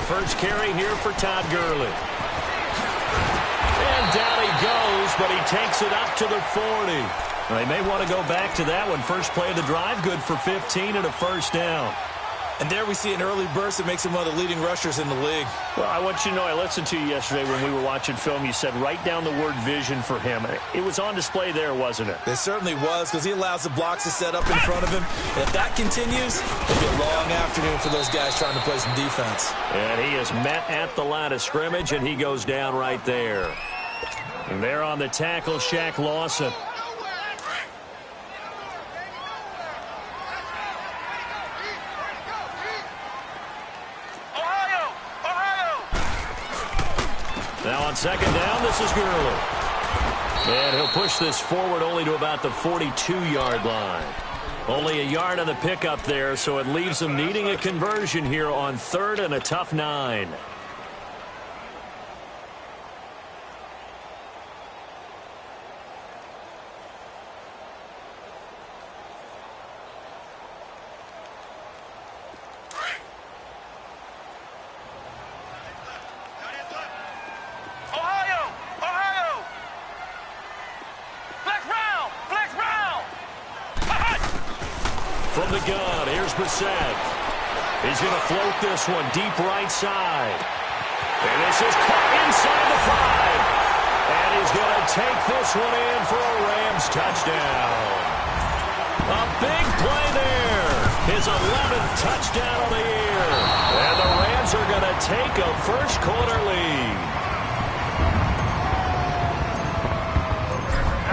first carry here for Todd Gurley. And down he goes, but he takes it up to the 40. They may want to go back to that one. First play of the drive, good for 15 and a first down. And there we see an early burst that makes him one of the leading rushers in the league. Well, I want you to know, I listened to you yesterday when we were watching film. You said write down the word vision for him. It was on display there, wasn't it? It certainly was, because he allows the blocks to set up in front of him. And if that continues, it'll be a long afternoon for those guys trying to play some defense. And he is met at the line of scrimmage, and he goes down right there. And there on the tackle, Shaq Lawson. Now on second down, this is Gurley. And he'll push this forward only to about the 42-yard line. Only a yard on the pickup there, so it leaves him needing a conversion here on third and a tough 9. From the gun, here's Brissett. He's going to float this one deep right side. And this is caught inside the 5. And he's going to take this one in for a Rams touchdown. A big play there. His 11th touchdown of the year. And the Rams are going to take a first quarter lead.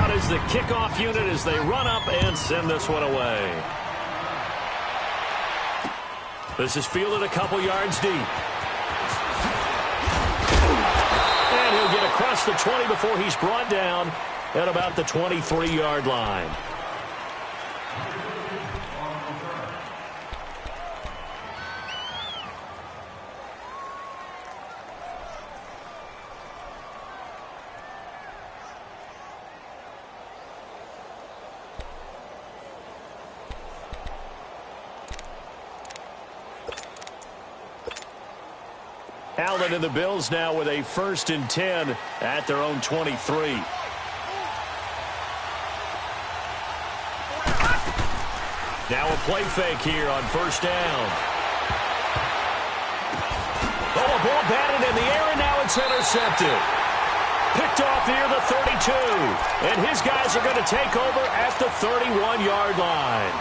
Out is the kickoff unit as they run up and send this one away. This is fielded a couple yards deep. And he'll get across the 20 before he's brought down at about the 23-yard line. Allen and the Bills now with a 1st and 10 at their own 23. Now a play fake here on first down. Oh, a ball batted in the air, and now it's intercepted. Picked off near the 32. And his guys are going to take over at the 31-yard line.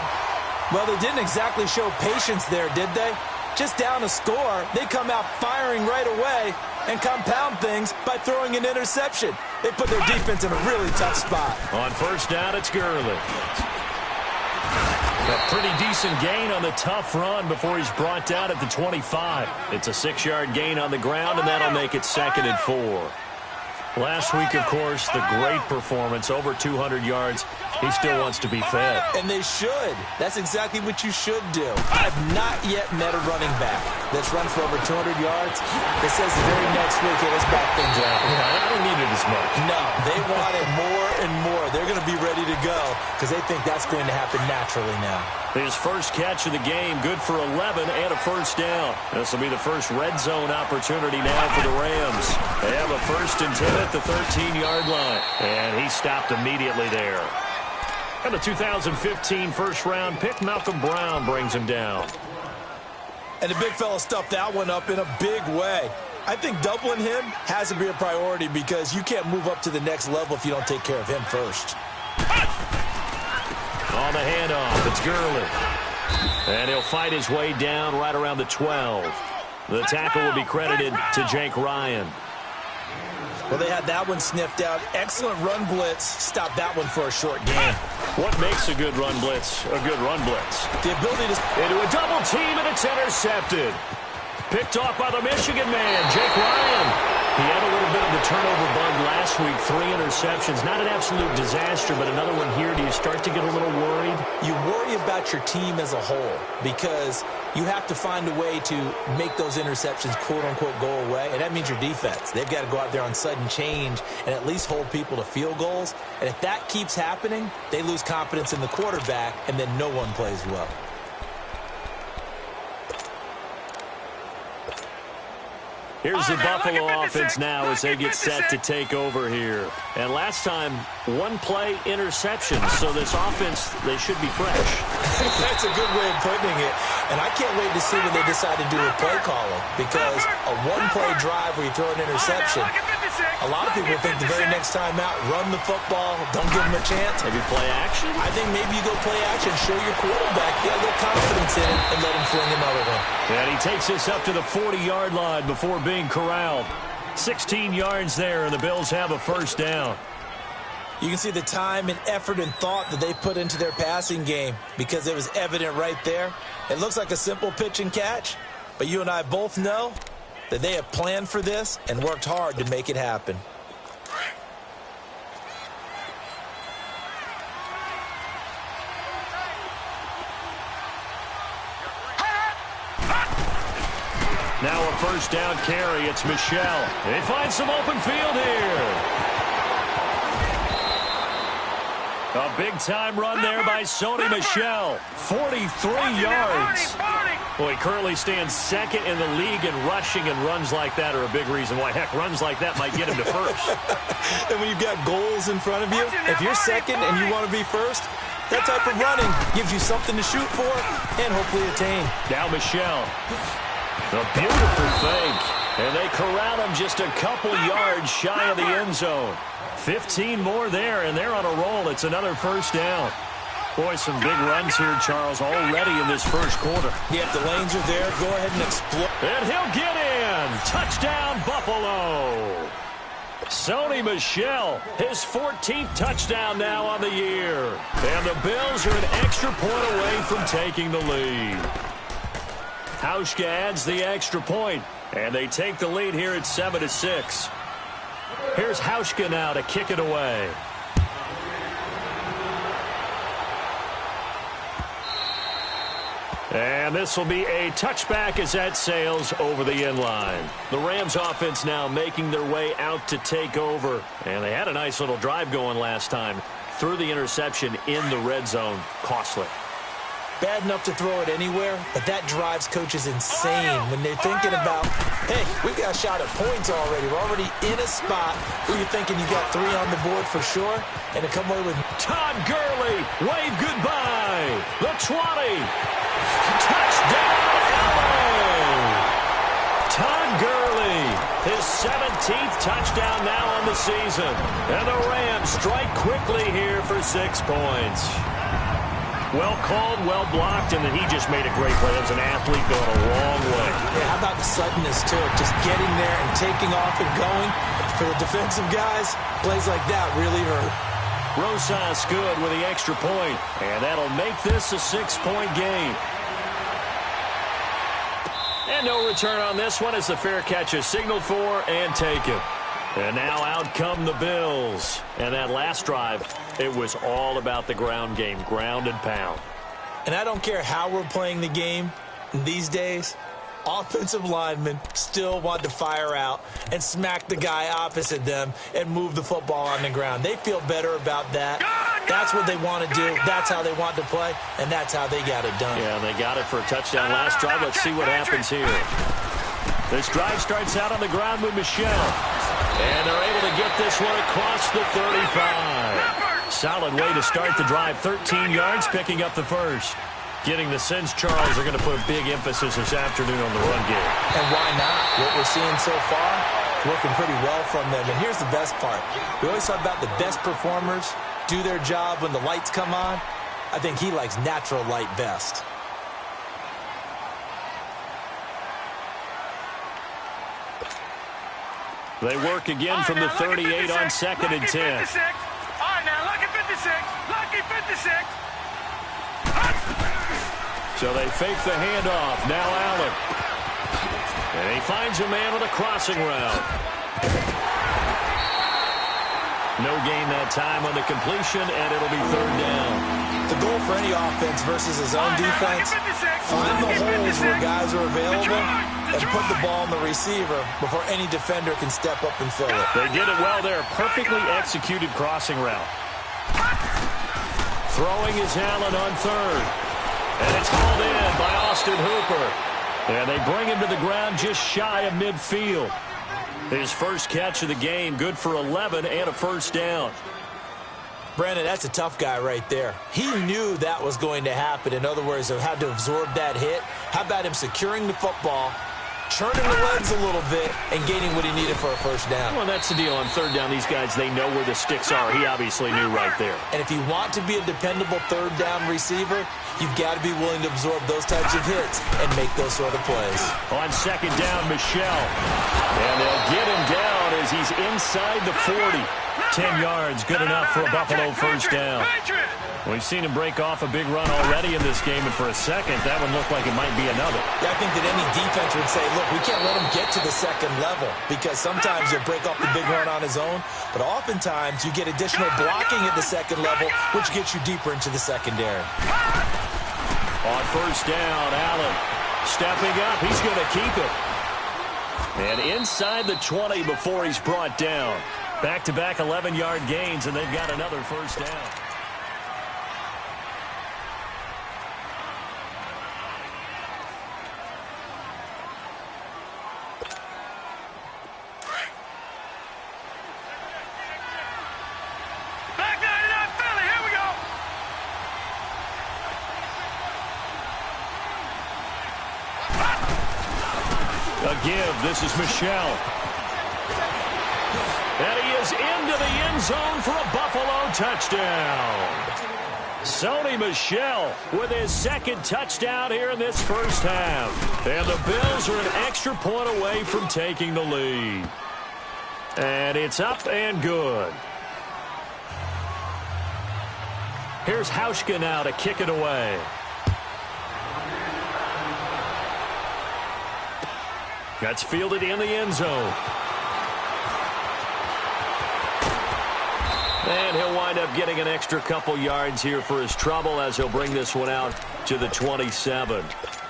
Well, they didn't exactly show patience there, did they? Just down a score, they come out firing right away and compound things by throwing an interception. They put their defense in a really tough spot. On first down, it's Gurley. A pretty decent gain on the tough run before he's brought down at the 25. It's a 6-yard gain on the ground, and that'll make it 2nd and 4. Last week, of course, the great performance, over 200 yards. He still wants to be fed. And they should. That's exactly what you should do. I've not yet met a running back that's run for over 200 yards that says the very next week, hey, let's back things up. Yeah, I don't need it as much. No, they want it more and more. They're going to be ready to go because they think that's going to happen naturally now. His first catch of the game, good for 11 and a first down. This will be the first red zone opportunity now for the Rams. They have a 1st and 10 at the 13-yard line. And he stopped immediately there. And the 2015 first-round pick, Malcolm Brown, brings him down. And the big fella stuffed that one up in a big way. I think doubling him has to be a priority because you can't move up to the next level if you don't take care of him first. On the handoff, it's Gurley. And he'll fight his way down right around the 12. The tackle will be credited to Jake Ryan. Well, they had that one sniffed out. Excellent run blitz. Stopped that one for a short game. What makes a good run blitz a good run blitz? The ability to... Into a double team, and it's intercepted. Picked off by the Michigan man, Jake Ryan. He had a little bit of the turnover bug last week. 3 interceptions. Not an absolute disaster, but another one here. Do you start to get a little worried? You worry about your team as a whole because you have to find a way to make those interceptions, quote-unquote, go away, and that means your defense. They've got to go out there on sudden change and at least hold people to field goals. And if that keeps happening, they lose confidence in the quarterback, and then no one plays well. Here's the Buffalo offense now as they get set to take over here. And last time, one play interception. So this offense, they should be fresh. That's a good way of putting it. And I can't wait to see what they decide to do with play calling. Because a one-play drive where you throw an interception, a lot of people think the very next time out, run the football, don't give them a chance. Maybe play action? I think maybe you go play action, show your quarterback, get a little confidence in it, and let him fling another one. And he takes this up to the 40-yard line before being corralled. 16 yards there, and the Bills have a first down. You can see the time and effort and thought that they put into their passing game because it was evident right there. It looks like a simple pitch and catch, but you and I both know that they have planned for this and worked hard to make it happen. Now a first down carry. It's Michel. They find some open field here. A big-time run there by Sony Michel. 43 yards. Well, he currently stands second in the league in rushing, and runs like that are a big reason why. Heck, runs like that might get him to first. And when you've got goals in front of you, if you're second and you want to be first, that type of running gives you something to shoot for and hopefully attain. Now Michel. A beautiful fake. And they corral him just a couple yards shy of the end zone. 15 more there, and they're on a roll. It's another first down. Boy, some big runs here, Charles, already in this first quarter. Yeah, if the lanes are there, go ahead and explode. And he'll get in. Touchdown, Buffalo. Sony Michel, his 14th touchdown now on the year. And the Bills are an extra point away from taking the lead. Hauschka adds the extra point, and they take the lead here at 7-6. Here's Hauschka now to kick it away. And this will be a touchback as that sails over the end line. The Rams offense now making their way out to take over. And they had a nice little drive going last time. Threw the interception in the red zone. Costly. Bad enough to throw it anywhere, but that drives coaches insane when they're thinking about, hey, we've got a shot at points already. We're already in a spot where you're thinking you got 3 on the board for sure, and to come away with Todd Gurley, wave goodbye. The 20. Touchdown, LA. Todd Gurley, his 17th touchdown now on the season. And the Rams strike quickly here for 6 points. Well called, well blocked, and then he just made a great play. As an athlete going a long way. Yeah, how about the suddenness to it? Just getting there and taking off and going. For the defensive guys, plays like that really hurt. Rosas good with the extra point, and that'll make this a 6-point game. And no return on this one as the fair catch is signaled for and taken. And now out come the Bills. And that last drive, it was all about the ground game, ground and pound. And I don't care how we're playing the game these days, offensive linemen still want to fire out and smack the guy opposite them and move the football on the ground. They feel better about that. That's what they want to do. That's how they want to play, and that's how they got it done. Yeah, they got it for a touchdown last drive. Let's see what happens here. This drive starts out on the ground with Michel. And they're able to get this one across the 35. Solid way to start the drive. 13 yards, picking up the first. Getting the sense, Charles, are going to put a big emphasis this afternoon on the run game. And why not? What we're seeing so far, working pretty well from them. And here's the best part. We always talk about the best performers do their job when the lights come on. I think he likes natural light best. They work again from the 38 on 2nd and 10. All right, now, lucky 56. Lucky 56. So they fake the handoff. Now Allen. And he finds a man with a crossing route. No gain that time on the completion, and it'll be 3rd down. The goal for any offense versus his own defense, find the holes where guys are available and put the ball on the receiver before any defender can step up and fill it. They did it well there. Perfectly executed crossing route. Throwing is Allen on 3rd. And it's hauled in by Austin Hooper. And they bring him to the ground just shy of midfield. His first catch of the game, good for 11 and a first down. Brandon, that's a tough guy right there. He knew that was going to happen. In other words, he had to absorb that hit. How about him securing the football, churning the legs a little bit, and gaining what he needed for a first down? Well, that's the deal. On third down, these guys, they know where the sticks are. He obviously knew right there. And if you want to be a dependable third down receiver, you've got to be willing to absorb those types of hits and make those sort of plays. On second down, Michelle. And they'll get him down as he's inside the 40. 10 yards, good enough for a Buffalo first down. We've seen him break off a big run already in this game, and for a second, that one looked like it might be another. Yeah, I think that any defense would say, look, we can't let him get to the second level, because sometimes he'll break off the big run on his own, but oftentimes you get additional blocking at the second level, which gets you deeper into the secondary. On first down, Allen stepping up. He's going to keep it. And inside the 20 before he's brought down. Back-to-back 11-yard gains, and they've got another first down. A give. This is Michelle. And he is into the end zone for a Buffalo touchdown. Sony Michel with his second touchdown here in this first half. And the Bills are an extra point away from taking the lead. And it's up and good. Here's Hauschka now to kick it away. That's fielded in the end zone. And he'll wind up getting an extra couple yards here for his trouble as he'll bring this one out to the 27.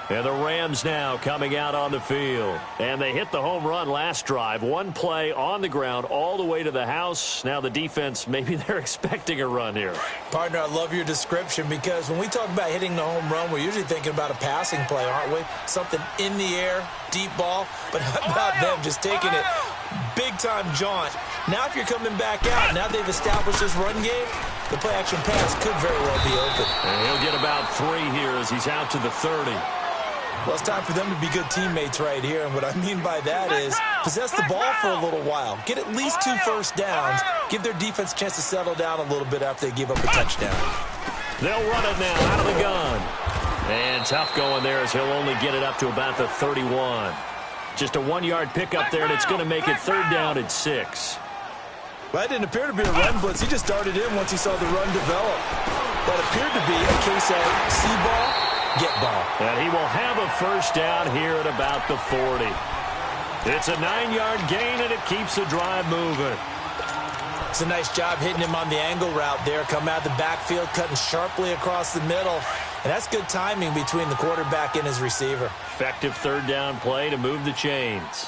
And the Rams now coming out on the field. And they hit the home run last drive. One play on the ground all the way to the house. Now the defense, maybe they're expecting a run here. Partner, I love your description, because when we talk about hitting the home run, we're usually thinking about a passing play, aren't we? Something in the air, deep ball. But how about them just taking it big-time jaunt? Now if you're coming back out, now they've established this run game, the play-action pass could very well be open. And he'll get about 3 here as he's out to the 30. Well, it's time for them to be good teammates right here, and what I mean by that is possess the ball for a little while. Get at least 2 first downs. Give their defense a chance to settle down a little bit after they give up a touchdown. They'll run it now out of the gun. And tough going there as he'll only get it up to about the 31. Just a 1-yard pickup there, and it's going to make it third down at 6. Well, that didn't appear to be a run blitz. He just darted in once he saw the run develop. That appeared to be a case of see ball, get ball. And he will have a first down here at about the 40. It's a 9-yard gain, and it keeps the drive moving. It's a nice job hitting him on the angle route there. Come out of the backfield, cutting sharply across the middle. And that's good timing between the quarterback and his receiver. Effective third down play to move the chains.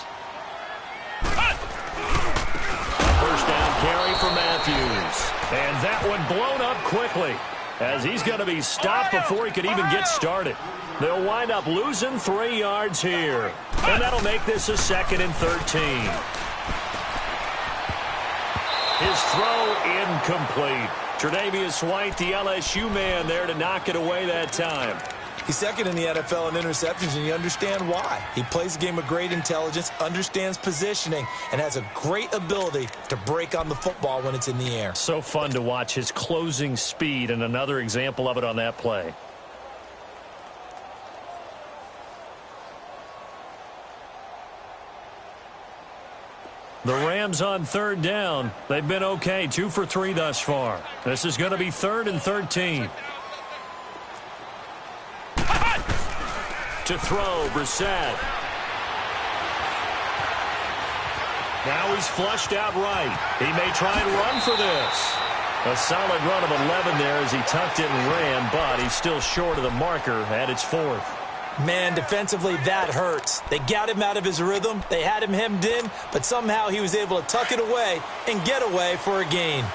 First down carry for Matthews. And that one blown up quickly as he's going to be stopped before he could even get started. They'll wind up losing 3 yards here. And that'll make this a 2nd and 13. His throw incomplete. Tre'Davious White, the LSU man, there to knock it away that time. He's second in the NFL in interceptions, and you understand why. He plays a game of great intelligence, understands positioning, and has a great ability to break on the football when it's in the air. So fun to watch his closing speed, and another example of it on that play. The Rams on third down. They've been okay, 2 for 3 thus far. This is going to be 3rd and 13. To throw, Brissett. Now he's flushed out right. He may try and run for this. A solid run of 11 there as he tucked it and ran, but he's still short of the marker at its 4th. Man, defensively, that hurts. They got him out of his rhythm. They had him hemmed in, but somehow he was able to tuck it away and get away for a gain.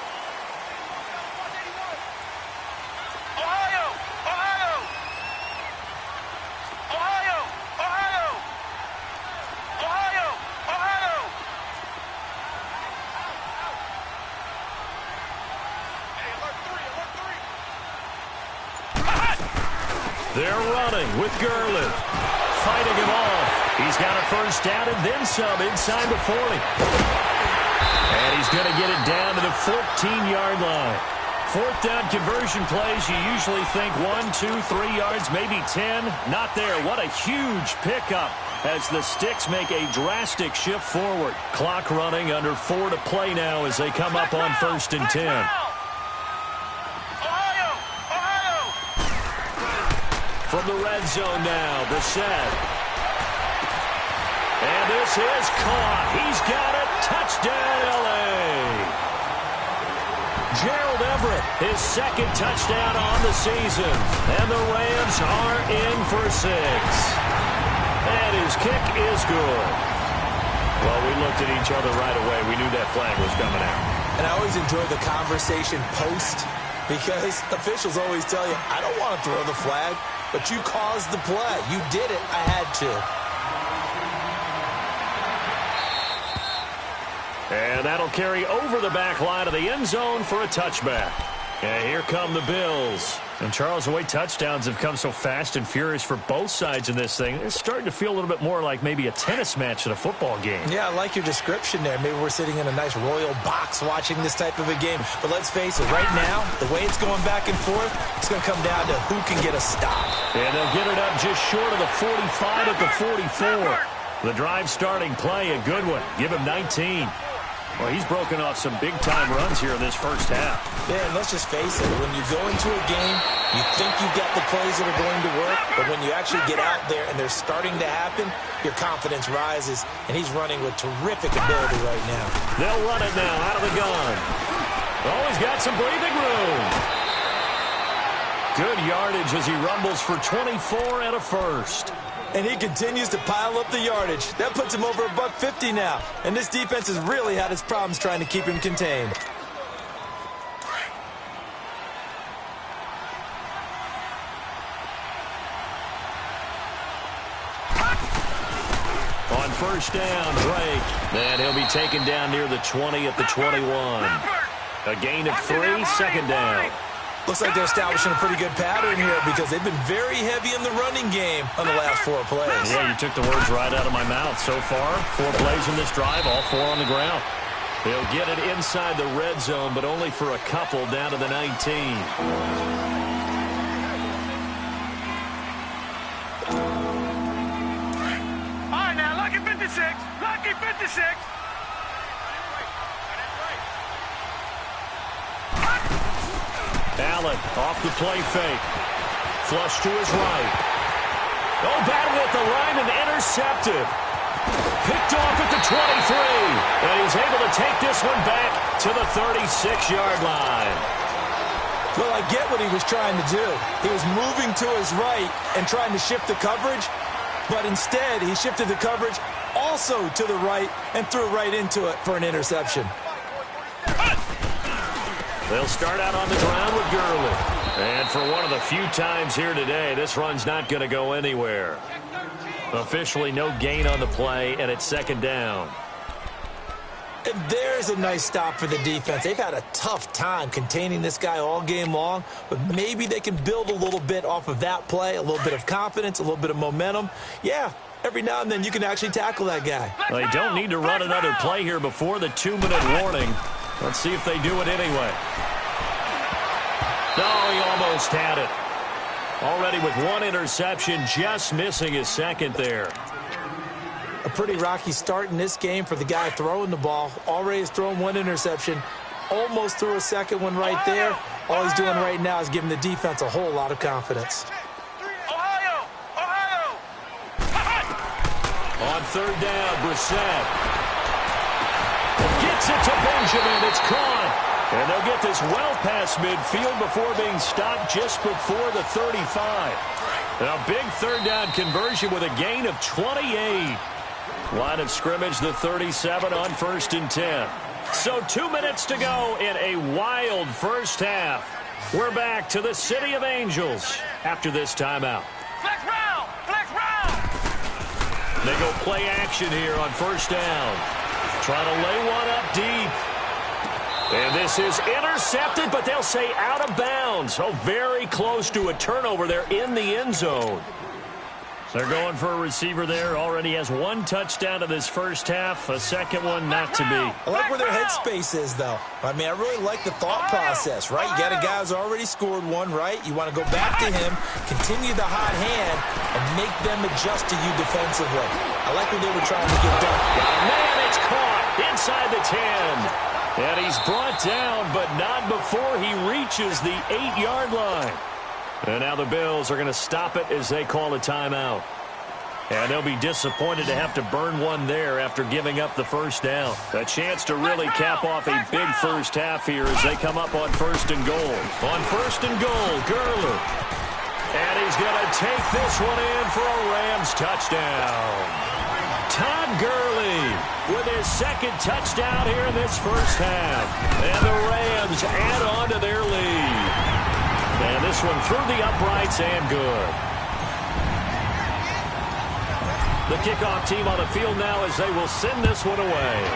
They're running with Gurley. Fighting him off. He's got a first down and then some inside the 40. And he's going to get it down to the 14-yard line. Fourth down conversion plays, you usually think 1, 2, 3 yards, maybe 10. Not there. What a huge pickup as the Sticks make a drastic shift forward. Clock running, under 4 to play now as they come up on 1st and 10. From the red zone now, Brissett. And this is caught. He's got it. Touchdown, L.A. Gerald Everett, his second touchdown on the season. And the Rams are in for 6. And his kick is good. Well, we looked at each other right away. We knew that flag was coming out. And I always enjoy the conversation post because officials always tell you, I don't want to throw the flag, but you caused the play. You did it. I had to. And that'll carry over the back line of the end zone for a touchback. And here come the Bills. And, Charles, the way touchdowns have come so fast and furious for both sides in this thing, it's starting to feel a little bit more like maybe a tennis match than a football game. Yeah, I like your description there. Maybe we're sitting in a nice royal box watching this type of a game. But let's face it, right now, the way it's going back and forth, it's going to come down to who can get a stop. And they'll get it up just short of the 45 at the 44. The drive starting play, a good one. Give him 19. Well, he's broken off some big-time runs here in this first half. Yeah, and let's just face it. When you go into a game, you think you've got the plays that are going to work, but when you actually get out there and they're starting to happen, your confidence rises, and he's running with terrific ability right now. They'll run it now out of the gun. Oh, he's got some breathing room. Good yardage as he rumbles for 24 and a first. And he continues to pile up the yardage. That puts him over $150 now. And this defense has really had its problems trying to keep him contained. On first down, Drake. And he'll be taken down near the 20 at the 21. A gain of 3, second down. Looks like they're establishing a pretty good pattern here because they've been very heavy in the running game on the last 4 plays. Yeah, you took the words right out of my mouth. So far, 4 plays in this drive, all 4 on the ground. They'll get it inside the red zone, but only for a couple down to the 19. All right, now, lucky 56. Lucky 56. Allen off the play fake. Flush to his right. Oh, batted at the line and intercepted. Picked off at the 23. And he's able to take this one back to the 36-yard line. Well, I get what he was trying to do. He was moving to his right and trying to shift the coverage, but instead he shifted the coverage also to the right and threw right into it for an interception. They'll start out on the ground with Gurley. And for one of the few times here today, this run's not going to go anywhere. Officially no gain on the play, and it's second down. And there's a nice stop for the defense. They've had a tough time containing this guy all game long, but maybe they can build a little bit off of that play, a little bit of confidence, a little bit of momentum. Yeah, every now and then you can actually tackle that guy. They don't need to run another play here before the 2-minute warning. Let's see if they do it anyway. No, he almost had it. Already with 1 interception, just missing his second there. A pretty rocky start in this game for the guy throwing the ball. Already has thrown 1 interception. Almost threw a second one right there. All he's doing right now is giving the defense a whole lot of confidence. On third down, Brissett gets it to Benjamin. It's caught. And they'll get this well past midfield before being stopped just before the 35. And a big third down conversion with a gain of 28. Line of scrimmage, the 37 on 1st and 10. So 2 minutes to go in a wild first half. We're back to the City of Angels after this timeout. Flex round! Flex round! They go play action here on first down. Trying to lay one up deep. And this is intercepted, but they'll say out of bounds. So very close to a turnover there in the end zone. They're going for a receiver there. Already has one touchdown to this first half. A second one not to be. I like where their headspace is, though. I mean, I really like the thought process, right? You got a guy who's already scored one, right? You want to go back to him, continue the hot hand, and make them adjust to you defensively. I like what they were trying to get done. Man, it's caught inside the 10. And he's brought down, but not before he reaches the 8-yard line. And now the Bills are going to stop it as they call a timeout. And they'll be disappointed to have to burn one there after giving up the first down. A chance to really cap off a big first half here as they come up on 1st and goal. On 1st and goal, Gurley. And he's going to take this one in for a Rams touchdown. Todd Gurley with his second touchdown here in this first half. And the Rams add on to their lead. And this one through the uprights and good. The kickoff team on the field now as they will send this one away.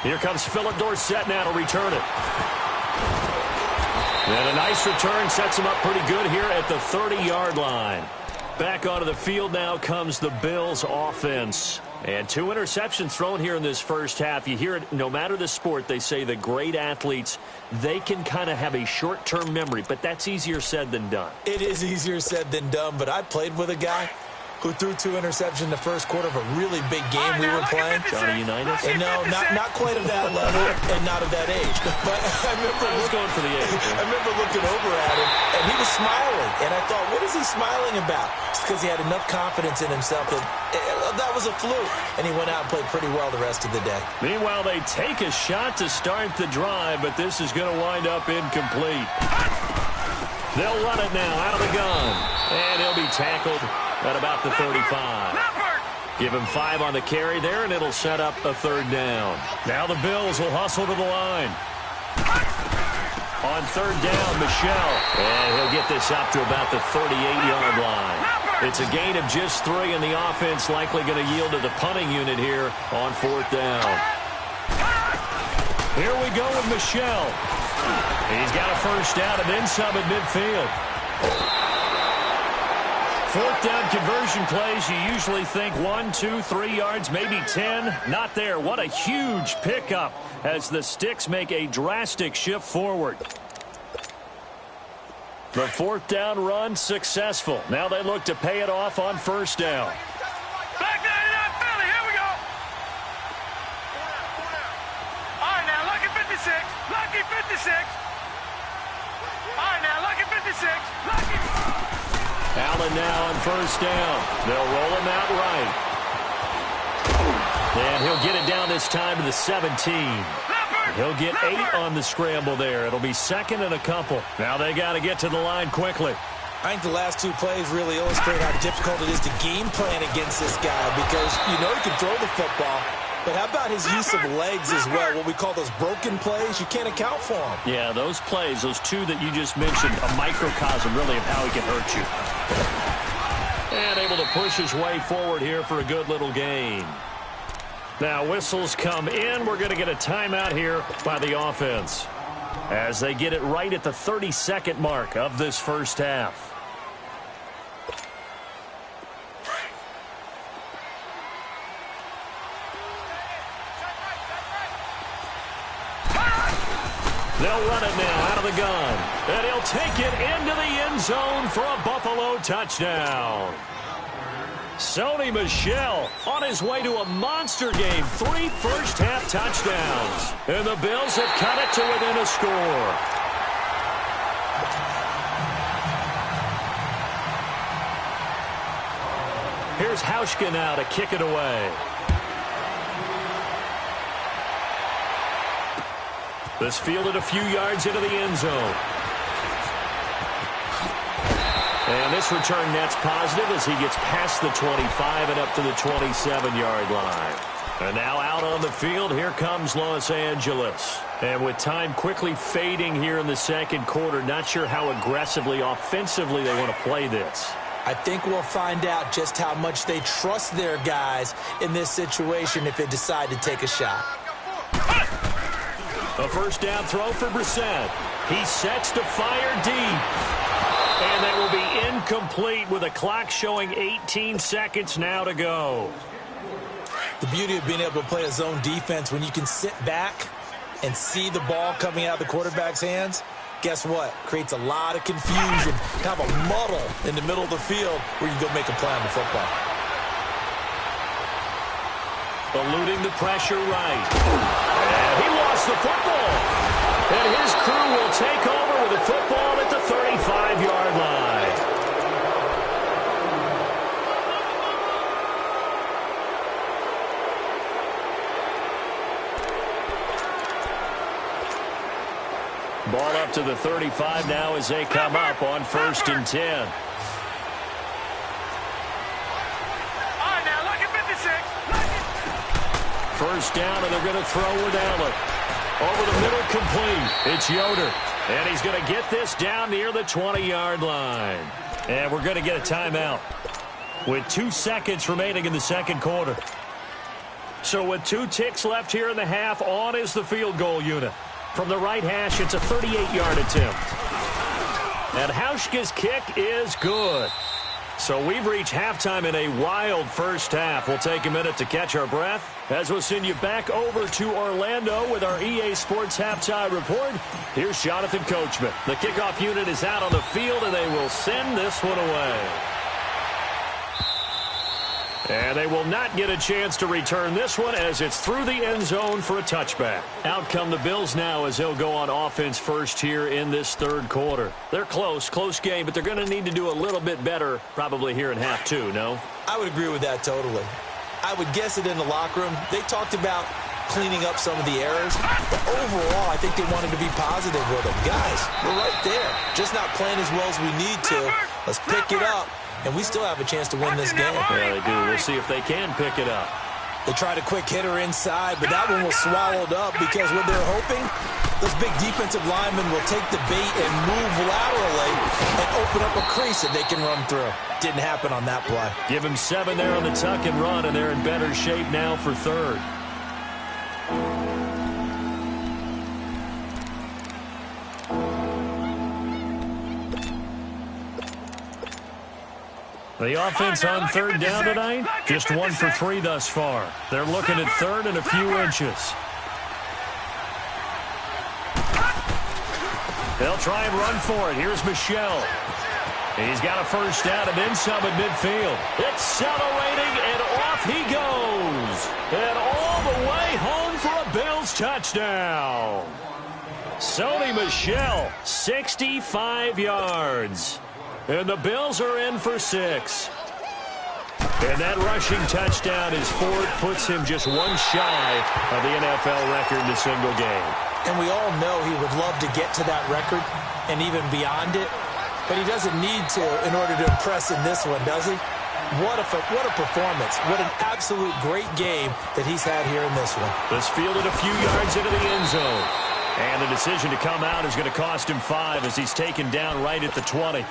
Here comes Philip Dorsett now to return it. And a nice return sets him up pretty good here at the 30-yard line. Back onto the field now comes the Bills offense. And 2 interceptions thrown here in this first half. You hear it, no matter the sport, they say the great athletes, they can kind of have a short-term memory, but that's easier said than done. It is easier said than done, but I played with a guy who threw 2 interceptions in the first quarter of a really big game we were playing. Johnny Unitas? And no, not quite of that level and not of that age. But I was going for the age. I remember looking over at him, and he was smiling. And I thought, what is he smiling about? It's because he had enough confidence in himself that that was a fluke. And he went out and played pretty well the rest of the day. Meanwhile, they take a shot to start the drive, but this is going to wind up incomplete. They'll run it now out of the gun. And he'll be tackled at about the 35. Give him 5 on the carry there, and it'll set up a 3rd down. Now the Bills will hustle to the line. On 3rd down, Michel. And he'll get this up to about the 38-yard line. It's a gain of just 3, and the offense likely going to yield to the punting unit here on 4th down. Here we go with Michel. He's got a first down and then some at midfield. 4th down conversion plays, you usually think 1, 2, 3 yards, maybe 10. Not there. What a huge pickup as the Sticks make a drastic shift forward. The 4th down run successful. Now they look to pay it off on 1st down. Back 99 Philly, here we go. All right, now, lucky 56. Lucky 56. All right, now, lucky 56. Lucky. Allen now on 1st down. They'll roll him out right. And he'll get it down this time to the 17. He'll get 8 on the scramble there. It'll be 2nd and a couple. Now they got to get to the line quickly. I think the last 2 plays really illustrate how difficult it is to game plan against this guy because you know he can throw the football, but how about his use of legs as well? What we call those broken plays, you can't account for them. Yeah, those plays, those 2 that you just mentioned, a microcosm really of how he can hurt you. And able to push his way forward here for a good little gain. Now whistles come in. We're going to get a timeout here by the offense as they get it right at the 32nd mark of this first half. They'll run it now out of the gun. And he'll take it into the end zone for a Buffalo touchdown. Sony Michel on his way to a monster game. 3 first-half touchdowns. And the Bills have cut it to within a score. Here's Hauschka now to kick it away. This fielded a few yards into the end zone. And this return net's positive as he gets past the 25 and up to the 27-yard line. And now out on the field, here comes Los Angeles. And with time quickly fading here in the second quarter, not sure how aggressively, offensively they want to play this. I think we'll find out just how much they trust their guys in this situation if they decide to take a shot. A first down throw for Brissett. He sets to fire deep. And that will be incomplete with a clock showing 18 seconds now to go. The beauty of being able to play a zone defense when you can sit back and see the ball coming out of the quarterback's hands, guess what? Creates a lot of confusion, kind of a muddle in the middle of the field where you go make a play on the football. Eluding the pressure right. And he lost the football. And his crew will take over with the football at the 35-yard line. Ball up to the 35 now as they come up on 1st and 10. All right, now, look at 56. First down, and they're going to throw with Allen. Over the middle, complete. It's Yoder. And he's going to get this down near the 20-yard line. And we're going to get a timeout with 2 seconds remaining in the second quarter. So with 2 ticks left here in the half, on is the field goal unit. From the right hash, it's a 38-yard attempt. And Hauschka's kick is good. So we've reached halftime in a wild first half. We'll take a minute to catch our breath as we'll send you back over to Orlando with our EA Sports Halftime Report. Here's Jonathan Coachman. The kickoff unit is out on the field, and they will send this one away. And they will not get a chance to return this one as it's through the end zone for a touchback. Out come the Bills now as they'll go on offense first here in this third quarter. They're close game, but they're going to need to do a little bit better probably here in half 2, no? I would agree with that totally. I would guess it in the locker room. They talked about cleaning up some of the errors, but overall, I think they wanted to be positive with them. Guys, we're right there. Just not playing as well as we need to. Let's pick it up. And we still have a chance to win this game. Yeah, they do. We'll see if they can pick it up. They tried a quick hitter inside, but that one was swallowed up because what they're hoping, those big defensive linemen will take the bait and move laterally and open up a crease that they can run through. Didn't happen on that play. Give them 7 there on the tuck and run, and they're in better shape now for third. The offense on third down tonight, just 1 for 3 thus far. They're looking at third and a few inches. They'll try and run for it. Here's Michelle. He's got a first down and then some at midfield. Accelerating, and off he goes. And all the way home for a Bills touchdown. Sony Michel, 65 yards. And the Bills are in for 6. And that rushing touchdown is 4. Puts him just 1 shy of the NFL record in a single game. And we all know he would love to get to that record and even beyond it. But he doesn't need to in order to impress in this one, does he? What a performance. What an absolute great game that he's had here in this one. This fielded a few yards into the end zone. And the decision to come out is going to cost him 5 as he's taken down right at the 20.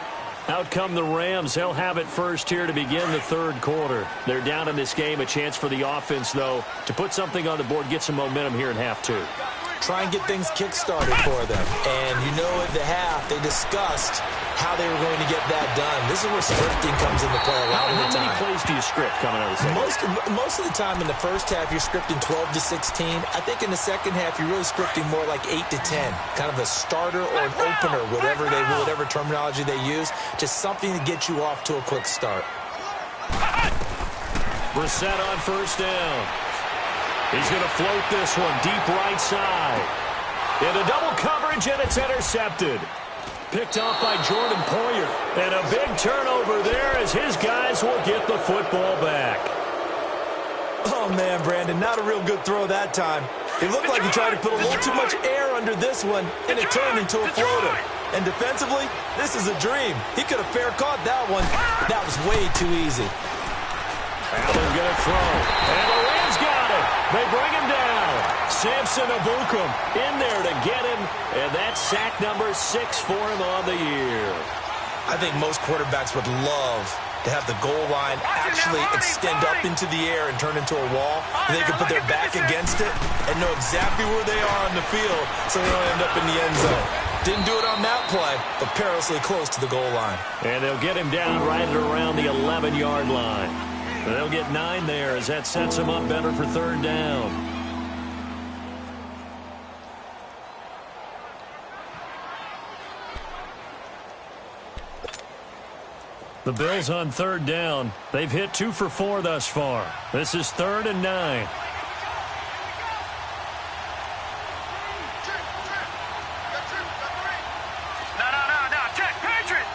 Out come the Rams. They'll have it first here to begin the third quarter. They're down in this game. A chance for the offense, though, to put something on the board, get some momentum here in half 2. Try and get things kick-started for them. And you know at the half, they discussed how they were going to get that done. This is where scripting comes into play a lot of the time. How many plays do you script coming out of the second? Most of the time in the first half, you're scripting 12 to 16. I think in the second half, you're really scripting more like 8 to 10. Kind of a starter or an opener, whatever terminology they use. Just something to get you off to a quick start. Brissett on first down. He's going to float this one deep right side. Into double coverage, and it's intercepted. Picked off by Jordan Poyer. And a big turnover there as his guys will get the football back. Oh, man, Brandon, not a real good throw that time. It looked like he tried to put a little too much air under this one, and it turned into a floater. And defensively, this is a dream. He could have fair caught that one. That was way too easy. Allen going to throw. And the Rams got it. They bring him down. Samson Abukum in there to get him. And that's sack number 6 for him on the year. I think most quarterbacks would love to have the goal line actually extend up into the air and turn into a wall. And they can put their back against it and know exactly where they are on the field so they don't end up in the end zone. Didn't do it on that play, but perilously close to the goal line. And they'll get him down right at around the 11-yard line. They'll get 9 there as that sets them up better for third down. The Bills on third down. They've hit 2 for 4 thus far. This is 3rd and 9. No. Check. Patriot.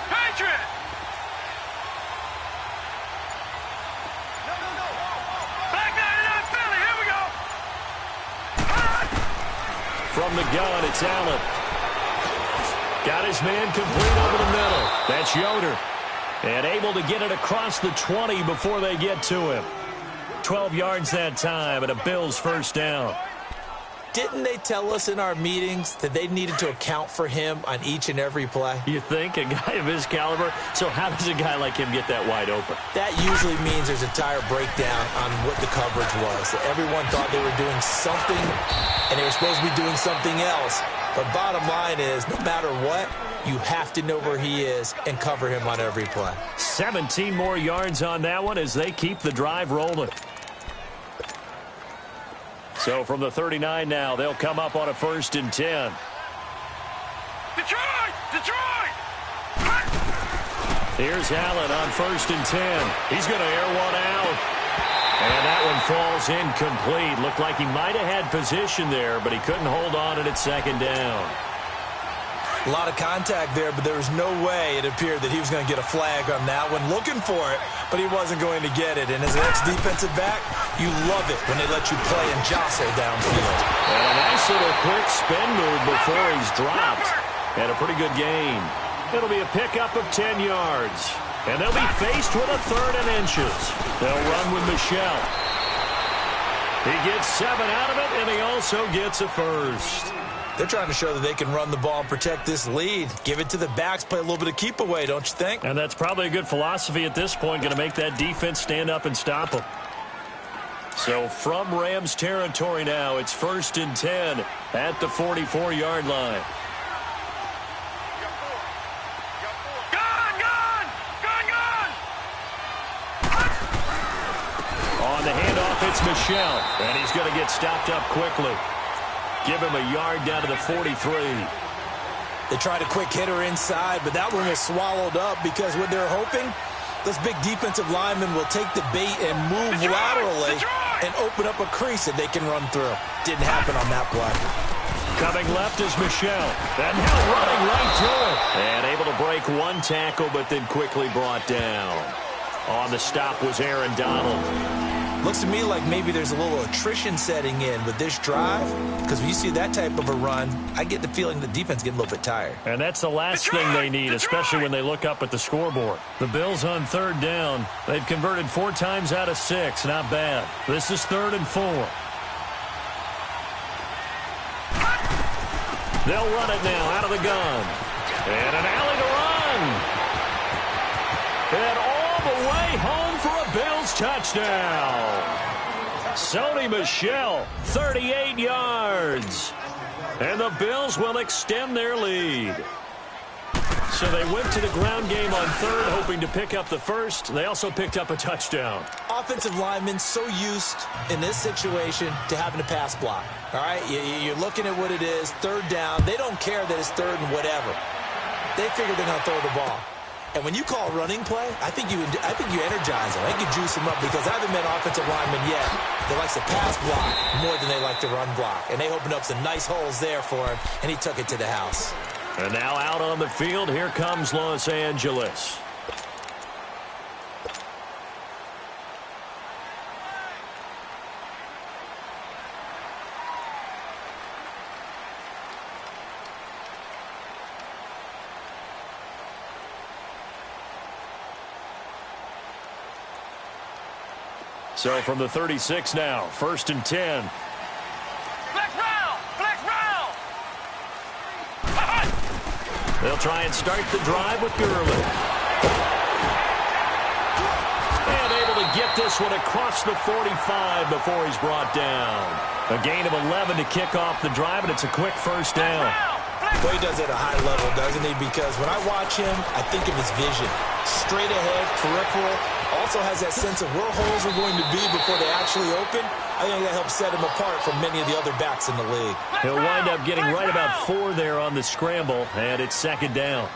No. Back 99, Philly. Here we go. From the gun, it's Allen. Got his man complete over the middle. That's Yoder. And able to get it across the 20 before they get to him. 12 yards that time and a Bills first down. Didn't they tell us in our meetings that they needed to account for him on each and every play? You think? A guy of his caliber? So how does a guy like him get that wide open? That usually means there's a tire breakdown on what the coverage was. Everyone thought they were doing something, and they were supposed to be doing something else. But bottom line is, no matter what, you have to know where he is and cover him on every play. 17 more yards on that one as they keep the drive rolling. So from the 39 now, they'll come up on a 1st and 10. Detroit! Here's Allen on 1st and 10. He's going to air one out. And that one falls incomplete. Looked like he might have had position there, but he couldn't hold on at 2nd down. A lot of contact there, but there was no way it appeared that he was going to get a flag on that one. Looking for it, but he wasn't going to get it. And as an ex-defensive back, you love it when they let you play and jostle downfield. And a nice little quick spin move before he's dropped. And a pretty good gain. It'll be a pickup of 10 yards. And they'll be faced with a 3rd and inches. They'll run with Michelle. He gets 7 out of it, and he also gets a first. They're trying to show that they can run the ball and protect this lead. Give it to the backs, play a little bit of keep away, don't you think? And that's probably a good philosophy at this point, going to make that defense stand up and stop them. So from Rams territory now, it's 1st and 10 at the 44-yard line. On the handoff, it's Michelle, and he's going to get stopped up quickly. Give him a yard down to the 43. They tried a quick hitter inside, but that one was swallowed up because what they're hoping, this big defensive lineman will take the bait and move laterally and open up a crease that they can run through. Didn't happen on that play. Coming left is Michelle. And now running right through it. And able to break one tackle, but then quickly brought down. On the stop was Aaron Donald. Looks to me like maybe there's a little attrition setting in with this drive, because when you see that type of a run, I get the feeling the defense getting a little bit tired. And that's the last thing they need, especially when they look up at the scoreboard. The Bills on 3rd down. They've converted 4 times out of 6. Not bad. This is 3rd and 4. They'll run it now out of the gun. And an alley to run. And all the way home for a Bills touchdown. Sony Michel, 38 yards. And the Bills will extend their lead. So they went to the ground game on 3rd, hoping to pick up the first. They also picked up a touchdown. Offensive linemen so used in this situation to having to pass block. All right, you're looking at what it is, 3rd down. They don't care that it's 3rd and whatever. They figure they're going to throw the ball. And when you call running play, I think you energize them. I think you juice them up, because I haven't met offensive linemen yet that likes to pass block more than they like to run block. And they opened up some nice holes there for him, and he took it to the house. And now out on the field, here comes Los Angeles. So from the 36 now, 1st and 10. Flex round! They'll try and start the drive with Gurley. get this one across the 45 before he's brought down. A gain of 11 to kick off the drive, and it's a quick first down. Well, he does it at a high level, doesn't he? Because when I watch him, I think of his vision. Straight ahead, peripheral. Also has that sense of where holes are going to be before they actually open. I think that helps set him apart from many of the other backs in the league. He'll wind up getting right about 4 there on the scramble, and it's second down.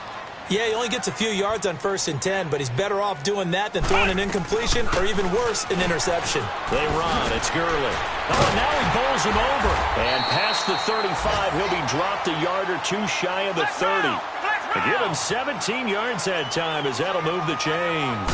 Yeah, he only gets a few yards on 1st and 10, but he's better off doing that than throwing an incompletion or even worse, an interception. They run. It's Gurley. Oh, now he bowls him over. And past the 35, he'll be dropped a yard or two shy of the 30. Give him 17 yards that time as that'll move the chains.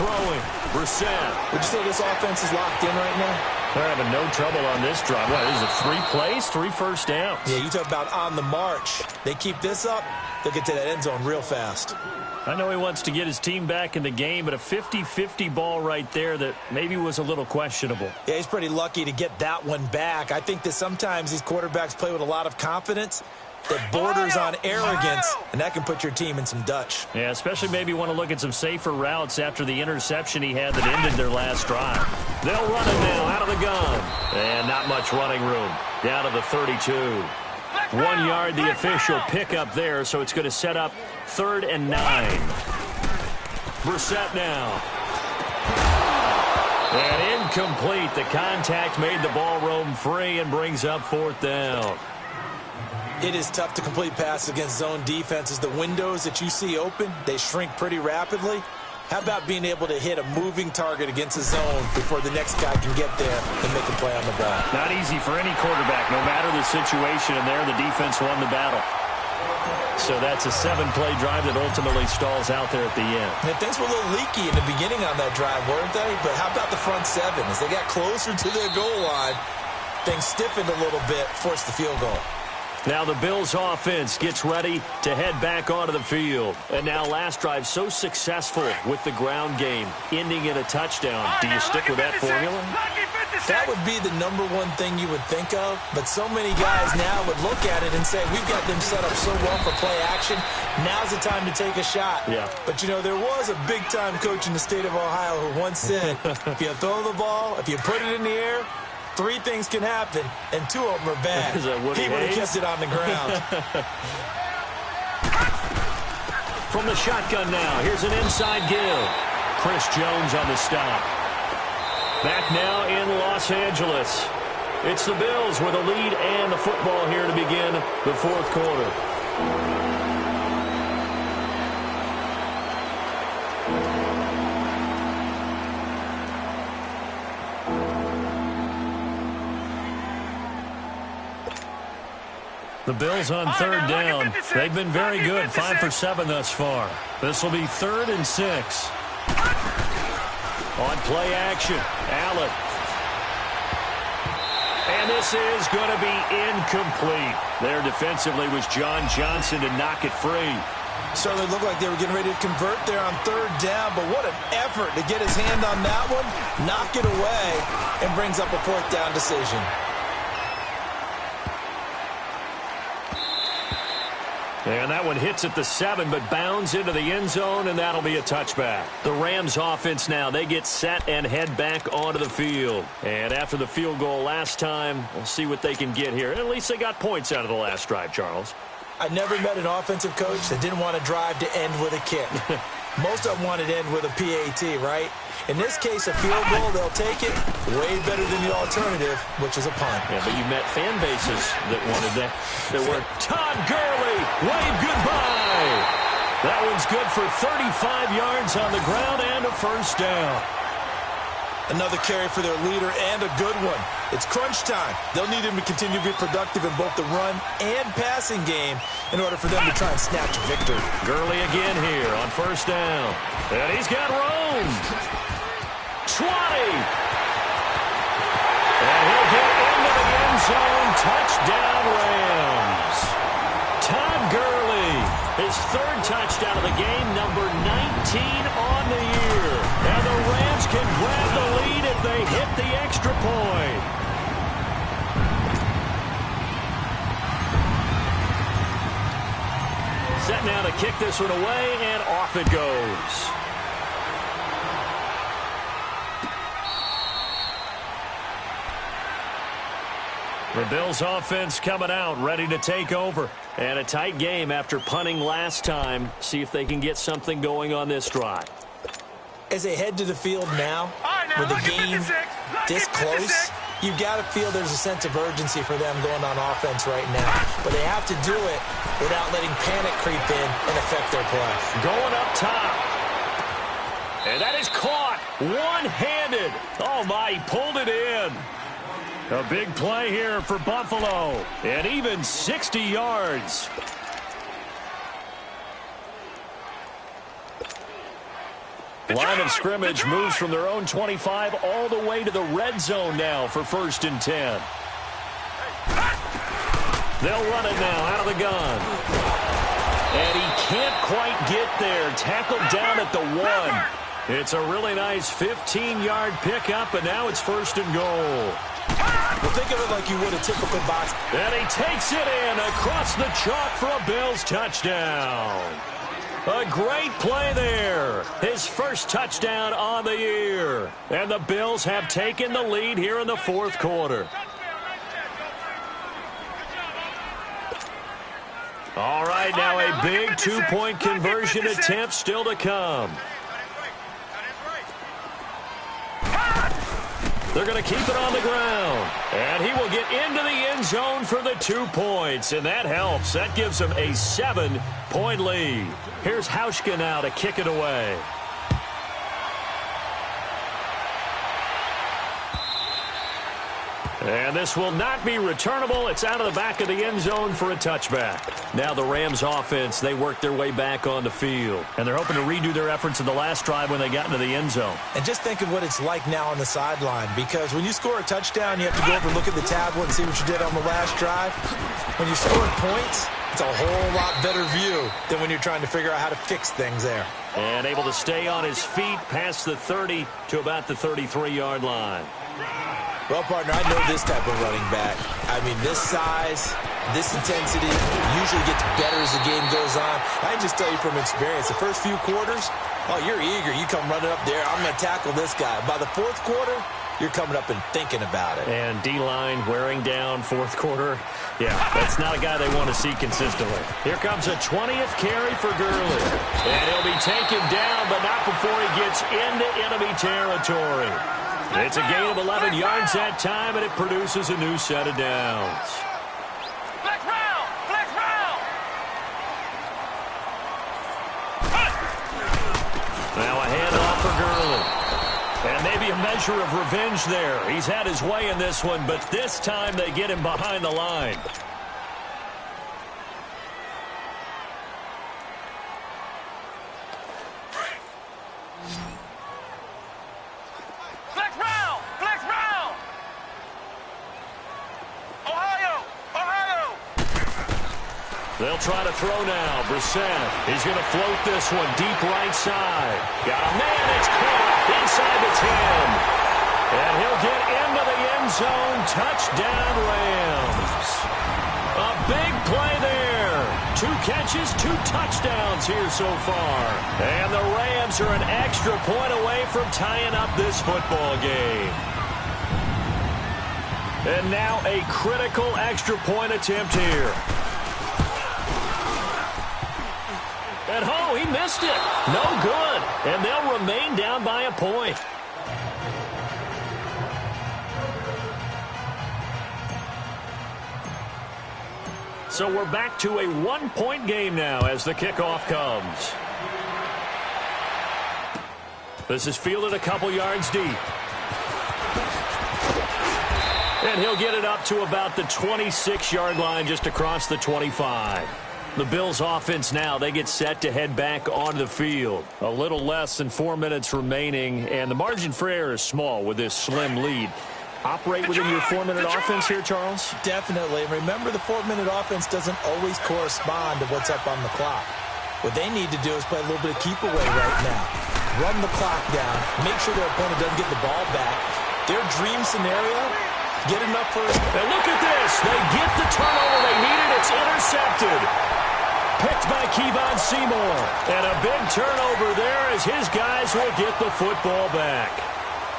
Throwing. Brissett. Would you say this offense is locked in right now? They're having no trouble on this drive. What, is it 3 plays, 3 first downs? Yeah, you talk about on the march. They keep this up, they'll get to that end zone real fast. I know he wants to get his team back in the game, but a 50-50 ball right there that maybe was a little questionable. Yeah, he's pretty lucky to get that one back. I think that sometimes these quarterbacks play with a lot of confidence that borders on arrogance, and that can put your team in some Dutch. Yeah, especially maybe want to look at some safer routes after the interception he had that ended their last drive. They'll run it now out of the gun. And not much running room. Down to the 32. 1 yard, the official pickup there, so it's going to set up 3rd and 9. Brissett now. And incomplete. The contact made the ball roam free and brings up 4th down. It is tough to complete passes against zone defenses. The windows that you see open, they shrink pretty rapidly. How about being able to hit a moving target against a zone before the next guy can get there and make a play on the ball? Not easy for any quarterback, no matter the situation, and there the defense won the battle. So that's a 7-play drive that ultimately stalls out there at the end. And things were a little leaky in the beginning on that drive, weren't they? But how about the front 7? As they got closer to their goal line, things stiffened a little bit, forced the field goal. Now the Bills offense gets ready to head back onto the field. And now last drive so successful with the ground game, ending in a touchdown. Do you stick with that formula? That would be the #1 thing you would think of. But so many guys now would look at it and say, we've got them set up so well for play action. Now's the time to take a shot. Yeah. But, you know, there was a big-time coach in the state of Ohio who once said, if you throw the ball, if you put it in the air, 3 things can happen, and 2 of them are bad. He would have kept it on the ground. From the shotgun now, here's an inside give. Chris Jones on the stop. Back now in Los Angeles. It's the Bills with a lead and the football here to begin the 4th quarter. The Bills on 3rd down. They've been very good, 5 for 7 thus far. This will be 3rd and 6. On play action, Allen. And this is going to be incomplete. There defensively was John Johnson to knock it free. Certainly looked like they were getting ready to convert there on 3rd down, but what an effort to get his hand on that one, knock it away, and brings up a 4th down decision. And that one hits at the 7, but bounds into the end zone, and that'll be a touchback. The Rams offense now, they get set and head back onto the field. And after the field goal last time, we'll see what they can get here. At least they got points out of the last drive, Charles. I never met an offensive coach that didn't want to drive to end with a kick. Most of them wanted to end with a PAT, right? In this case, a field goal, they'll take it way better than the alternative, which is a punt. Yeah, but you met fan bases that wanted that. There were Todd Gurley, wave goodbye. That one's good for 35 yards on the ground and a 1st down. Another carry for their leader and a good one. It's crunch time. They'll need him to continue to be productive in both the run and passing game in order for them to try and snatch a victory. Gurley again here on 1st down. And he's got room. 20. And he'll get into the end zone. Touchdown, Rams. Todd Gurley, his 3rd touchdown of the game, number 19 on the year. And the Rams can grab the lead if they hit the extra point. Set now to kick this one away, and off it goes. The Bills offense coming out, ready to take over. And a tight game after punting last time. See if they can get something going on this drive. As they head to the field now, with the game this close, you've got to feel there's a sense of urgency for them going on offense right now. But they have to do it without letting panic creep in and affect their play. Going up top. And that is caught one-handed. Oh, my, he pulled it in. A big play here for Buffalo. And even 60 yards. Line of scrimmage moves from their own 25 all the way to the red zone now for 1st and 10. They'll run it now out of the gun. And he can't quite get there. Tackled down at the 1. It's a really nice 15-yard pickup, and now it's 1st and goal. Well, think of it like you would a typical box. And he takes it in across the chalk for a Bills touchdown. A great play there. His first touchdown on the year. And the Bills have taken the lead here in the 4th quarter. All right, now a big 2-point conversion attempt still to come. They're going to keep it on the ground. And he will get into the end zone for the 2 points. And that helps. That gives him a 7-point lead. Here's Hauschka now to kick it away. And this will not be returnable. It's out of the back of the end zone for a touchback. Now the Rams offense, they work their way back on the field. And they're hoping to redo their efforts in the last drive when they got into the end zone. And just think of what it's like now on the sideline. Because when you score a touchdown, you have to go over and look at the tablet and see what you did on the last drive. When you score points, it's a whole lot better view than when you're trying to figure out how to fix things there. And able to stay on his feet past the 30 to about the 33-yard line. Well, partner, I know this type of running back. I mean, this size, this intensity usually gets better as the game goes on. I can just tell you from experience, the first few quarters, oh, you're eager. You come running up there. I'm going to tackle this guy. By the 4th quarter, you're coming up and thinking about it. And D-line wearing down 4th quarter. Yeah, that's not a guy they want to see consistently. Here comes a 20th carry for Gurley. And he'll be taken down, but not before he gets into enemy territory. It's a gain of 11 yards that time, and it produces a new set of downs. Flex round! Flex round! Now a handoff for Gurley. And maybe a measure of revenge there. He's had his way in this one, but this time they get him behind the line. Flex round! Flex round! Ohio! Ohio! They'll try to throw now. Brissett, he's going to float this one deep right side. Got a man, it's caught inside the 10. And he'll get into the end zone. Touchdown, Rams. A big play there. 2 catches, 2 touchdowns here so far. And the Rams are an extra point away from tying up this football game. And now a critical extra point attempt here. And oh, he missed it. No good. And they'll remain down by a point. So we're back to a 1-point game now as the kickoff comes. This is fielded a couple yards deep. And he'll get it up to about the 26-yard line just across the 25. The Bills offense now, they get set to head back onto the field. A little less than 4 minutes remaining, and the margin for error is small with this slim lead. Operate within your 4-minute offense here, Charles? Definitely. Remember, the 4-minute offense doesn't always correspond to what's up on the clock. What they need to do is play a little bit of keep away right now. Run the clock down. Make sure their opponent doesn't get the ball back. Their dream scenario, get enough first. And look at this. They get the turnover they needed. It's intercepted. Picked by Kevon Seymour. And a big turnover there as his guys will get the football back.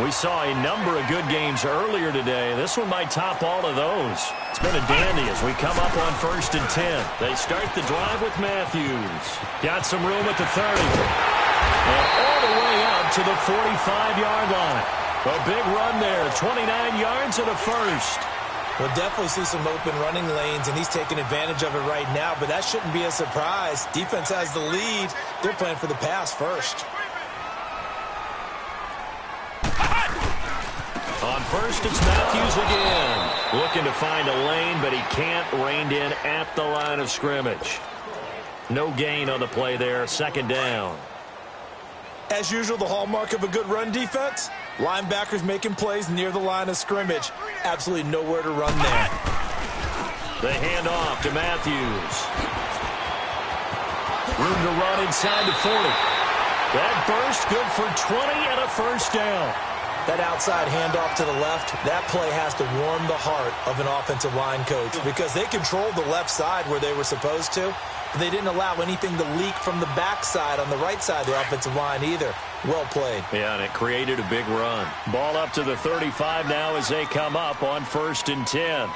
We saw a number of good games earlier today. This one might top all of those. It's been a dandy as we come up on 1st and 10. They start the drive with Matthews. Got some room at the 30. And all the way up to the 45-yard line. A big run there, 29 yards and a first. We'll definitely see some open running lanes, and he's taking advantage of it right now, but that shouldn't be a surprise. Defense has the lead. They're playing for the pass first. On first, it's Matthews again. Looking to find a lane, but he can't. Reined in at the line of scrimmage. No gain on the play there. 2nd down. As usual, the hallmark of a good run defense, linebackers making plays near the line of scrimmage. Absolutely nowhere to run there. They hand off to Matthews. Room to run inside the 40. That burst good for 20 and a first down. That outside handoff to the left, that play has to warm the heart of an offensive line coach because they controlled the left side where they were supposed to. But they didn't allow anything to leak from the backside on the right side of the offensive line either. Well played. Yeah, and it created a big run. Ball up to the 35 now as they come up on 1st and 10.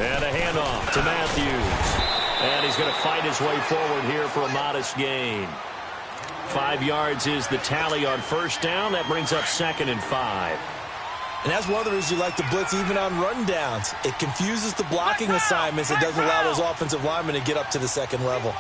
And a handoff to Matthews. And he's going to fight his way forward here for a modest gain. 5 yards is the tally on first down. That brings up 2nd and 5. And that's one of the reasons you like to blitz even on rundowns. It confuses the blocking assignments. It doesn't allow those offensive linemen to get up to the second level.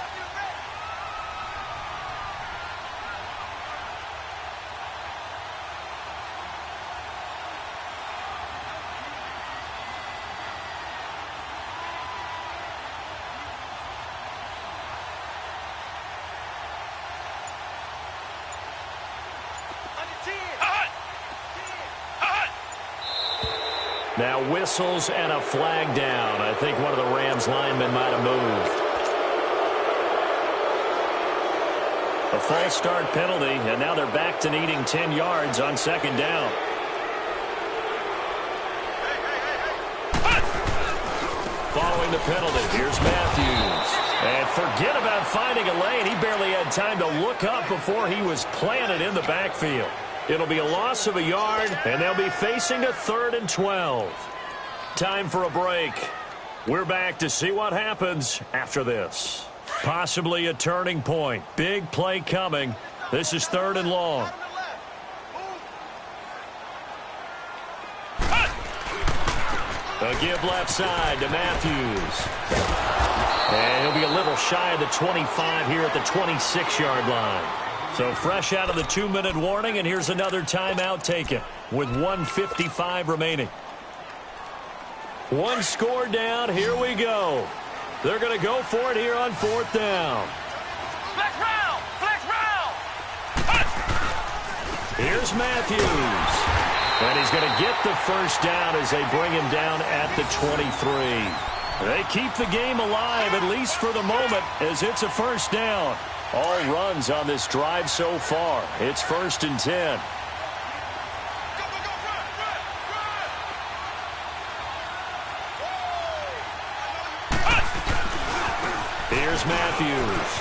Now whistles and a flag down. I think one of the Rams linemen might have moved. A false start penalty, and now they're back to needing 10 yards on 2nd down. Following the penalty, here's Matthews. And forget about finding a lane. He barely had time to look up before he was planted in the backfield. It'll be a loss of a yard, and they'll be facing a 3rd and 12. Time for a break. We're back to see what happens after this. Possibly a turning point. Big play coming. This is 3rd and long. A give left side to Matthews. And he'll be a little shy of the 25 here at the 26-yard line. So fresh out of the 2-minute warning, and here's another timeout taken with 1:55 remaining. One score down. Here we go. They're going to go for it here on 4th down. Flex round! Flex round! Here's Matthews. And he's going to get the first down as they bring him down at the 23. They keep the game alive, at least for the moment, as it's a first down. All runs on this drive so far. It's 1st and 10. Here's Matthews.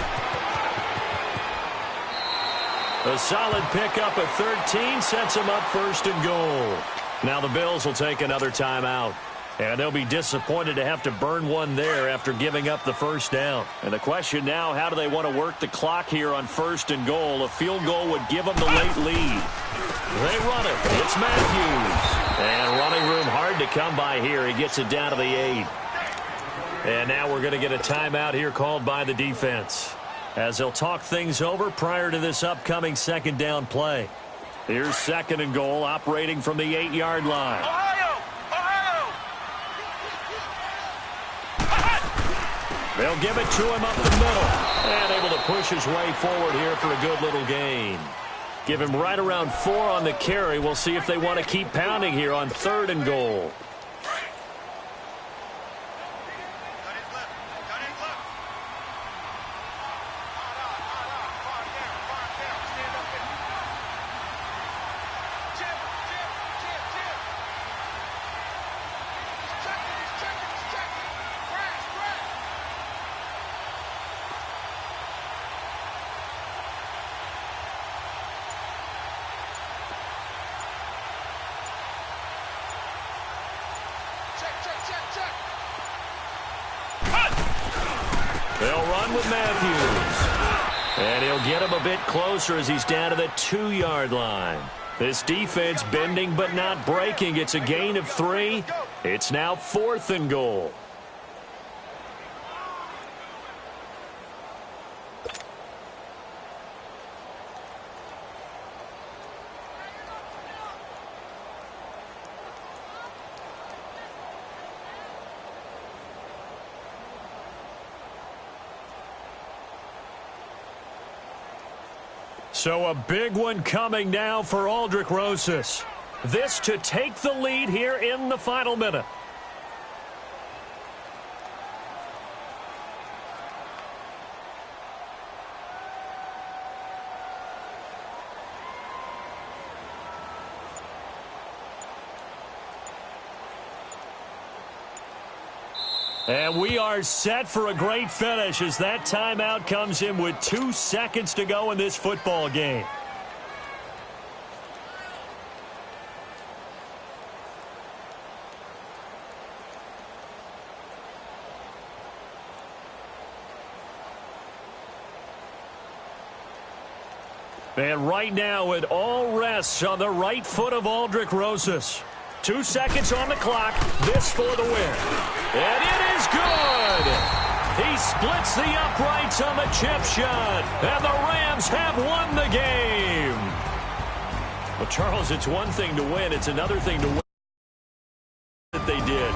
A solid pickup at 13 sets him up 1st and goal. Now the Bills will take another timeout. And they'll be disappointed to have to burn one there after giving up the first down. And the question now, how do they want to work the clock here on 1st and goal? A field goal would give them the late lead. They run it. It's Matthews. And running room hard to come by here. He gets it down to the 8. And now we're going to get a timeout here called by the defense, as they'll talk things over prior to this upcoming 2nd down play. Here's 2nd and goal, operating from the 8-yard line. They'll give it to him up the middle. And able to push his way forward here for a good little gain. Give him right around 4 on the carry. We'll see if they want to keep pounding here on 3rd and goal. They'll run with Matthews. And he'll get him a bit closer as he's down to the 2-yard line. This defense bending but not breaking. It's a gain of 3. It's now 4th and goal. So a big one coming now for Aldrich Rosas. This to take the lead here in the final minute. And we are set for a great finish as that timeout comes in with 2 seconds to go in this football game. And right now it all rests on the right foot of Aldrich Rosas. 2 seconds on the clock. This for the win. And it is good. He splits the uprights on the chip shot. And the Rams have won the game. Well, Charles, it's one thing to win. It's another thing to win that they did.